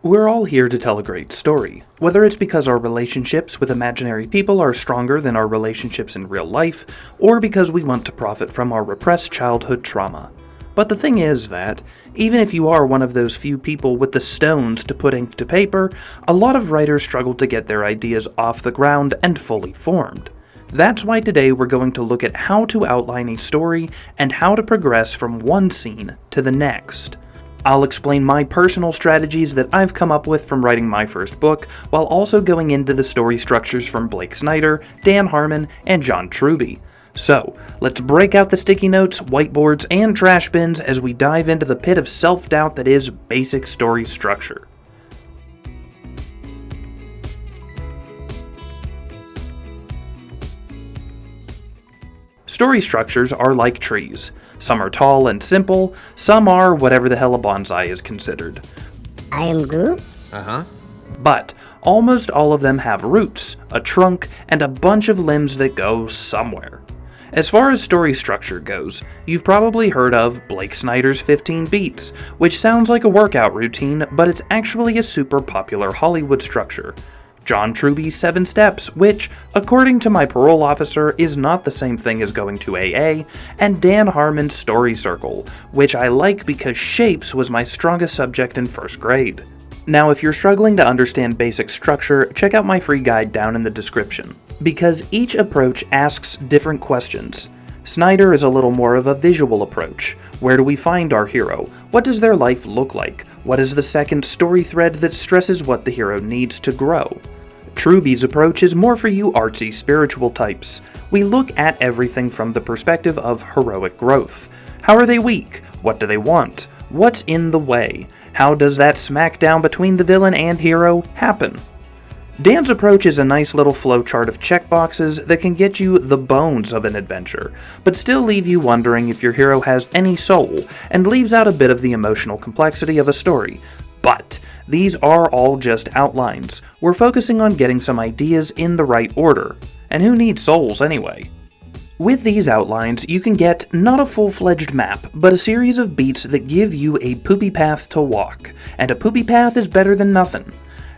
We're all here to tell a great story, whether it's because our relationships with imaginary people are stronger than our relationships in real life, or because we want to profit from our repressed childhood trauma. But the thing is that, even if you are one of those few people with the stones to put ink to paper, a lot of writers struggle to get their ideas off the ground and fully formed. That's why today we're going to look at how to outline a story and how to progress from one scene to the next. I'll explain my personal strategies that I've come up with from writing my first book, while also going into the story structures from Blake Snyder, Dan Harmon, and John Truby. So, let's break out the sticky notes, whiteboards, and trash bins as we dive into the pit of self-doubt that is basic story structure. Story structures are like trees. Some are tall and simple, some are whatever the hell a bonsai is considered. I am Groot? But almost all of them have roots, a trunk, and a bunch of limbs that go somewhere. As far as story structure goes, you've probably heard of Blake Snyder's 15 Beats, which sounds like a workout routine, but it's actually a super popular Hollywood structure. John Truby's 7 Steps, which, according to my parole officer, is not the same thing as going to AA, and Dan Harmon's Story Circle, which I like because shapes was my strongest subject in first grade. Now, if you're struggling to understand basic structure, check out my free guide down in the description, because each approach asks different questions. Snyder is a little more of a visual approach. Where do we find our hero? What does their life look like? What is the second story thread that stresses what the hero needs to grow? Truby's approach is more for you artsy spiritual types. We look at everything from the perspective of heroic growth. How are they weak? What do they want? What's in the way? How does that smackdown between the villain and hero happen? Dan's approach is a nice little flowchart of checkboxes that can get you the bones of an adventure, but still leave you wondering if your hero has any soul, and leaves out a bit of the emotional complexity of a story. But these are all just outlines. We're focusing on getting some ideas in the right order. And who needs souls anyway? With these outlines, you can get not a full-fledged map, but a series of beats that give you a poopy path to walk. And a poopy path is better than nothing.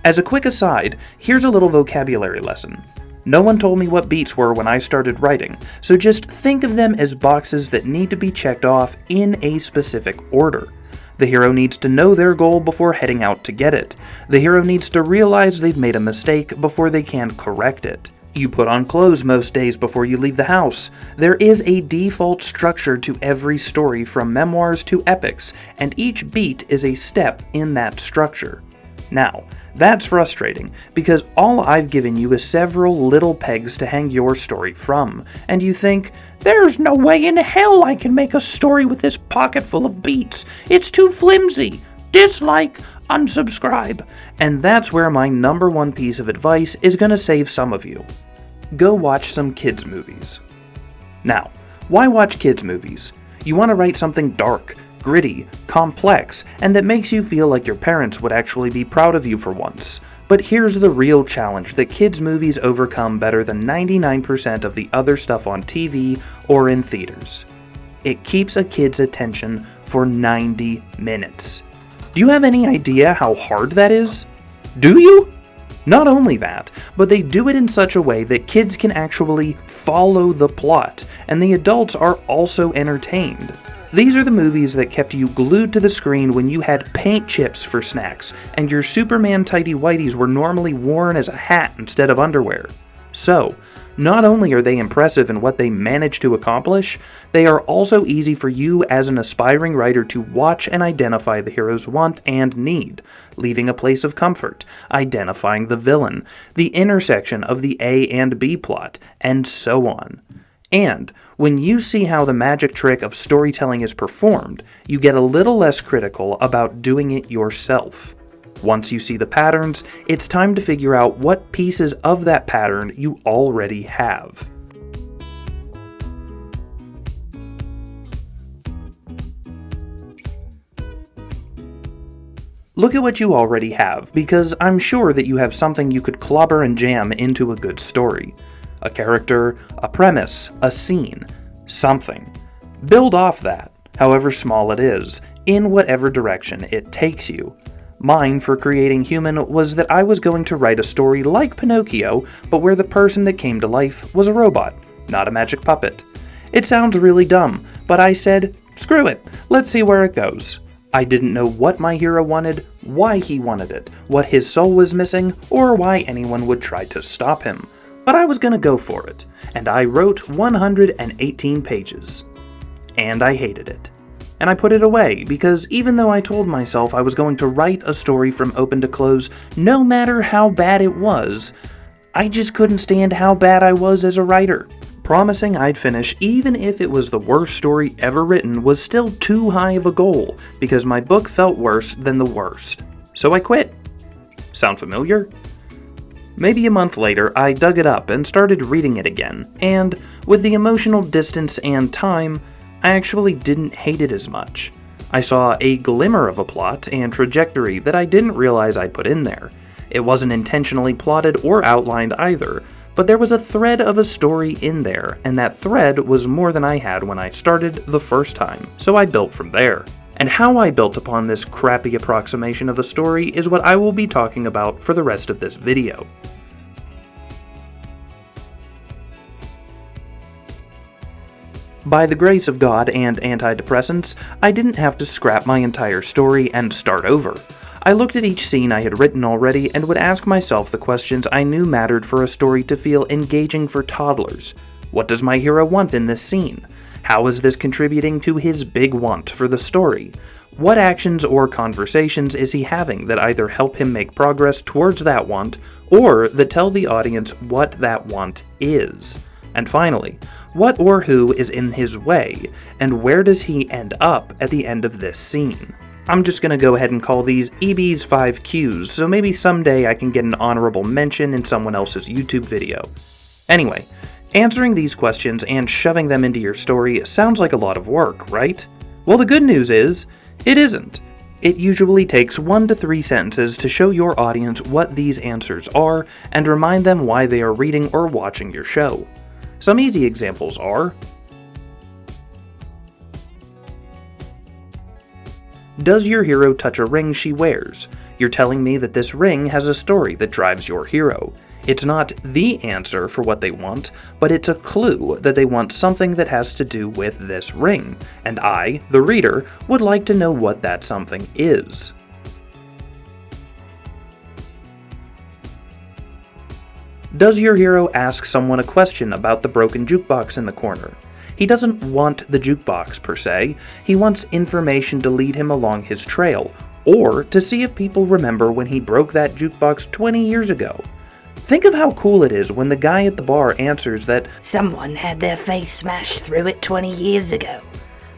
As a quick aside, here's a little vocabulary lesson. No one told me what beats were when I started writing, so just think of them as boxes that need to be checked off in a specific order. The hero needs to know their goal before heading out to get it. The hero needs to realize they've made a mistake before they can correct it. You put on clothes most days before you leave the house. There is a default structure to every story from memoirs to epics, and each beat is a step in that structure. Now, that's frustrating, because all I've given you is several little pegs to hang your story from, and you think, there's no way in hell I can make a story with this pocket full of beats. It's too flimsy. Dislike, unsubscribe. And that's where my number one piece of advice is going to save some of you. Go watch some kids' movies. Now, why watch kids' movies? You want to write something dark, gritty, complex, and that makes you feel like your parents would actually be proud of you for once. But here's the real challenge that kids' movies overcome better than 99% of the other stuff on TV or in theaters. It keeps a kid's attention for 90 minutes. Do you have any idea how hard that is? Do you? Not only that, but they do it in such a way that kids can actually follow the plot, and the adults are also entertained. These are the movies that kept you glued to the screen when you had paint chips for snacks, and your Superman tighty-whities were normally worn as a hat instead of underwear. So, not only are they impressive in what they manage to accomplish, they are also easy for you as an aspiring writer to watch and identify the hero's want and need, leaving a place of comfort, identifying the villain, the intersection of the A and B plot, and so on. And when you see how the magic trick of storytelling is performed, you get a little less critical about doing it yourself. Once you see the patterns, it's time to figure out what pieces of that pattern you already have. Look at what you already have, because I'm sure that you have something you could clobber and jam into a good story. A character, a premise, a scene, something. Build off that, however small it is, in whatever direction it takes you. Mine for creating Human was that I was going to write a story like Pinocchio, but where the person that came to life was a robot, not a magic puppet. It sounds really dumb, but I said, screw it, let's see where it goes. I didn't know what my hero wanted, why he wanted it, what his soul was missing, or why anyone would try to stop him. But I was gonna go for it, and I wrote 118 pages. And I hated it. And I put it away, because even though I told myself I was going to write a story from open to close, no matter how bad it was, I just couldn't stand how bad I was as a writer. Promising I'd finish even if it was the worst story ever written was still too high of a goal, because my book felt worse than the worst. So I quit. Sound familiar? Maybe a month later, I dug it up and started reading it again, and with the emotional distance and time, I actually didn't hate it as much. I saw a glimmer of a plot and trajectory that I didn't realize I'd put in there. It wasn't intentionally plotted or outlined either, but there was a thread of a story in there, and that thread was more than I had when I started the first time, so I built from there. And how I built upon this crappy approximation of a story is what I will be talking about for the rest of this video. By the grace of God and antidepressants, I didn't have to scrap my entire story and start over. I looked at each scene I had written already and would ask myself the questions I knew mattered for a story to feel engaging for toddlers. What does my hero want in this scene? How is this contributing to his big want for the story? What actions or conversations is he having that either help him make progress towards that want, or that tell the audience what that want is? And finally, what or who is in his way, and where does he end up at the end of this scene? I'm just gonna go ahead and call these EB's 5 Qs, so maybe someday I can get an honorable mention in someone else's YouTube video. Anyway, answering these questions and shoving them into your story sounds like a lot of work, right? Well, the good news is, it isn't. It usually takes 1 to 3 sentences to show your audience what these answers are and remind them why they are reading or watching your show. Some easy examples are: does your hero touch a ring she wears? You're telling me that this ring has a story that drives your hero. It's not the answer for what they want, but it's a clue that they want something that has to do with this ring, and I, the reader, would like to know what that something is. Does your ask ask someone a question about the broken jukebox in the corner? He doesn't want the jukebox per se, he wants information to lead him along his trail, or to see if people remember when he broke that jukebox 20 years ago. Think of how cool it is when the guy at the bar answers that someone had their face smashed through it 20 years ago.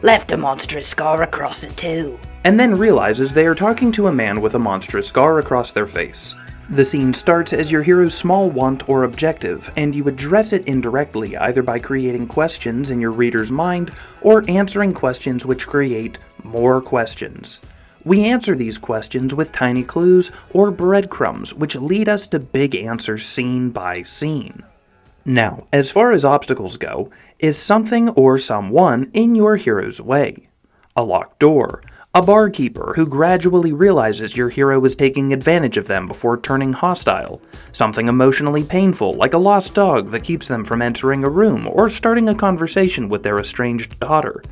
Left a monstrous scar across it too. And then realizes they are talking to a man with a monstrous scar across their face. The scene starts as your hero's small want or objective, and you address it indirectly either by creating questions in your reader's mind or answering questions which create more questions. We answer these questions with tiny clues or breadcrumbs which lead us to big answers scene by scene. Now, as far as obstacles go, is something or someone in your hero's way? A locked door, a barkeeper who gradually realizes your hero is taking advantage of them before turning hostile, something emotionally painful like a lost dog that keeps them from entering a room or starting a conversation with their estranged daughter.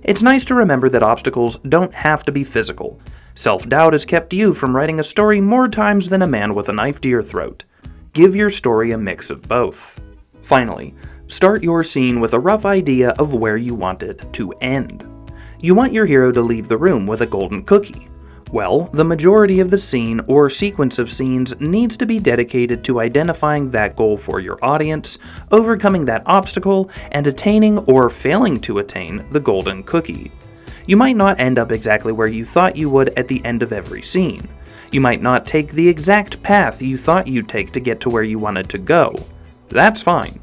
It's nice to remember that obstacles don't have to be physical. Self-doubt has kept you from writing a story more times than a man with a knife to your throat. Give your story a mix of both. Finally, start your scene with a rough idea of where you want it to end. You want your hero to leave the room with a golden cookie. Well, the majority of the scene or sequence of scenes needs to be dedicated to identifying that goal for your audience, overcoming that obstacle, and attaining or failing to attain the golden cookie. You might not end up exactly where you thought you would at the end of every scene. You might not take the exact path you thought you'd take to get to where you wanted to go. That's fine.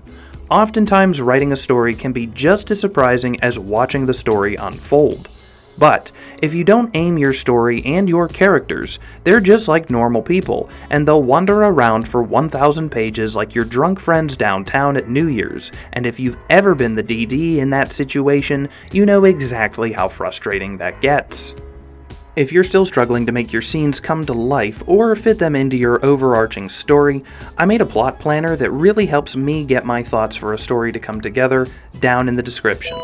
Oftentimes, writing a story can be just as surprising as watching the story unfold. But if you don't aim your story and your characters, they're just like normal people, and they'll wander around for 1,000 pages like your drunk friends downtown at New Year's, and if you've ever been the DD in that situation, you know exactly how frustrating that gets. If you're still struggling to make your scenes come to life or fit them into your overarching story, I made a plot planner that really helps me get my thoughts for a story to come together down in the description.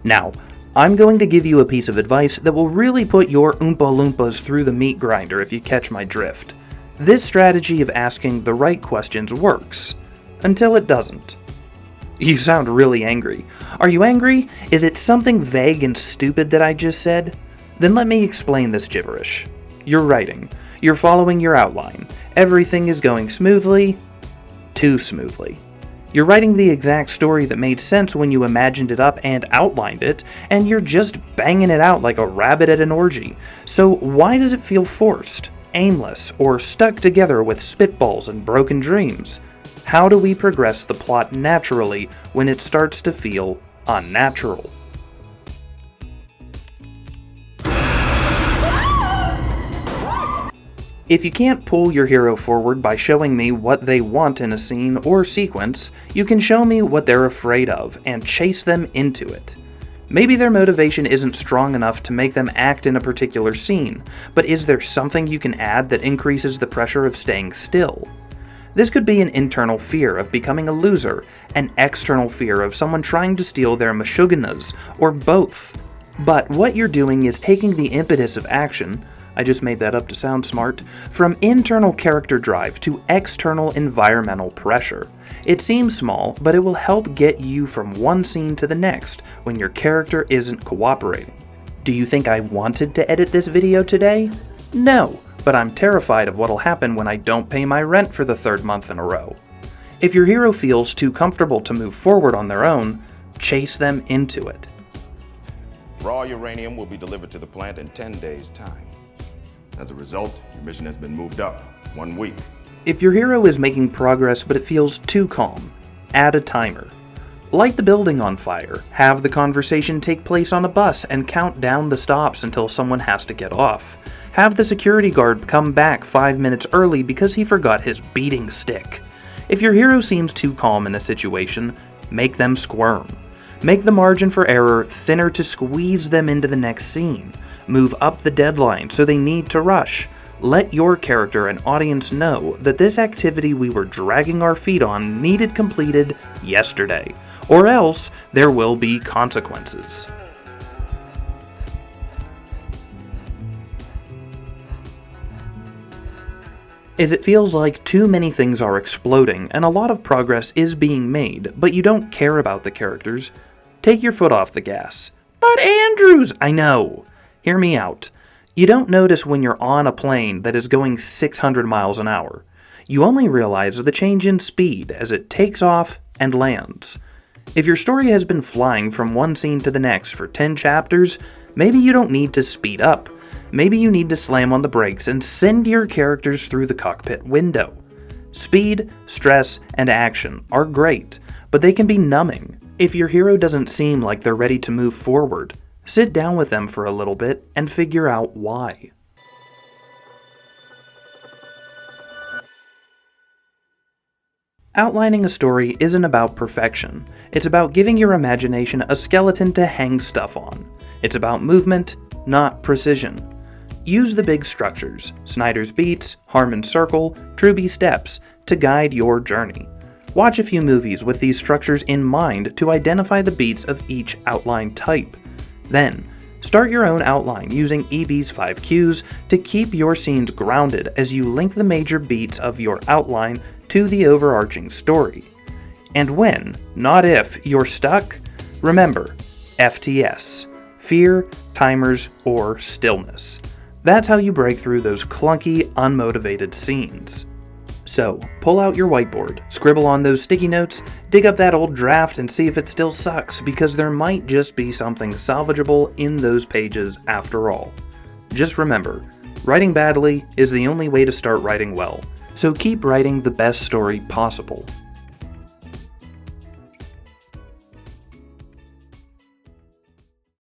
Now, I'm going to give you a piece of advice that will really put your Oompa Loompas through the meat grinder if you catch my drift. This strategy of asking the right questions works, until it doesn't. You sound really angry. Are you angry? Is it something vague and stupid that I just said? Then let me explain this gibberish. You're writing. You're following your outline. Everything is going smoothly. Too smoothly. You're writing the exact story that made sense when you imagined it up and outlined it, and you're just banging it out like a rabbit at an orgy. So why does it feel forced, aimless, or stuck together with spitballs and broken dreams? How do we progress the plot naturally when it starts to feel unnatural? If you can't pull your hero forward by showing me what they want in a scene or sequence, you can show me what they're afraid of and chase them into it. Maybe their motivation isn't strong enough to make them act in a particular scene, but is there something you can add that increases the pressure of staying still? This could be an internal fear of becoming a loser, an external fear of someone trying to steal their mashuganas, or both. But what you're doing is taking the impetus of action, I just made that up to sound smart, from internal character drive to external environmental pressure. It seems small, but it will help get you from one scene to the next when your character isn't cooperating. Do you think I wanted to edit this video today? No, but I'm terrified of what'll happen when I don't pay my rent for the third month in a row. If your hero feels too comfortable to move forward on their own, chase them into it. Raw uranium will be delivered to the plant in 10 days' time. As a result, your mission has been moved up 1 week. If your hero is making progress but it feels too calm, add a timer. Light the building on fire, have the conversation take place on a bus and count down the stops until someone has to get off. Have the security guard come back 5 minutes early because he forgot his beating stick. If your hero seems too calm in a situation, make them squirm. Make the margin for error thinner to squeeze them into the next scene. Move up the deadline so they need to rush. Let your character and audience know that this activity we were dragging our feet on needed completed yesterday, or else there will be consequences. If it feels like too many things are exploding and a lot of progress is being made, but you don't care about the characters, take your foot off the gas. But Andrews, I know. Hear me out. You don't notice when you're on a plane that is going 600 miles an hour. You only realize the change in speed as it takes off and lands. If your story has been flying from one scene to the next for 10 chapters, maybe you don't need to speed up. Maybe you need to slam on the brakes and send your characters through the cockpit window. Speed, stress, and action are great, but they can be numbing. If your hero doesn't seem like they're ready to move forward, sit down with them for a little bit and figure out why. Outlining a story isn't about perfection. It's about giving your imagination a skeleton to hang stuff on. It's about movement, not precision. Use the big structures, Snyder's beats, Harmon's circle, Truby's steps, to guide your journey. Watch a few movies with these structures in mind to identify the beats of each outline type. Then, start your own outline using EB's 5 cues to keep your scenes grounded as you link the major beats of your outline to the overarching story. And when, not if, you're stuck, remember FTS, fear, timers, or stillness. That's how you break through those clunky, unmotivated scenes. So, pull out your whiteboard, scribble on those sticky notes, dig up that old draft and see if it still sucks, because there might just be something salvageable in those pages after all. Just remember, writing badly is the only way to start writing well, so keep writing the best story possible.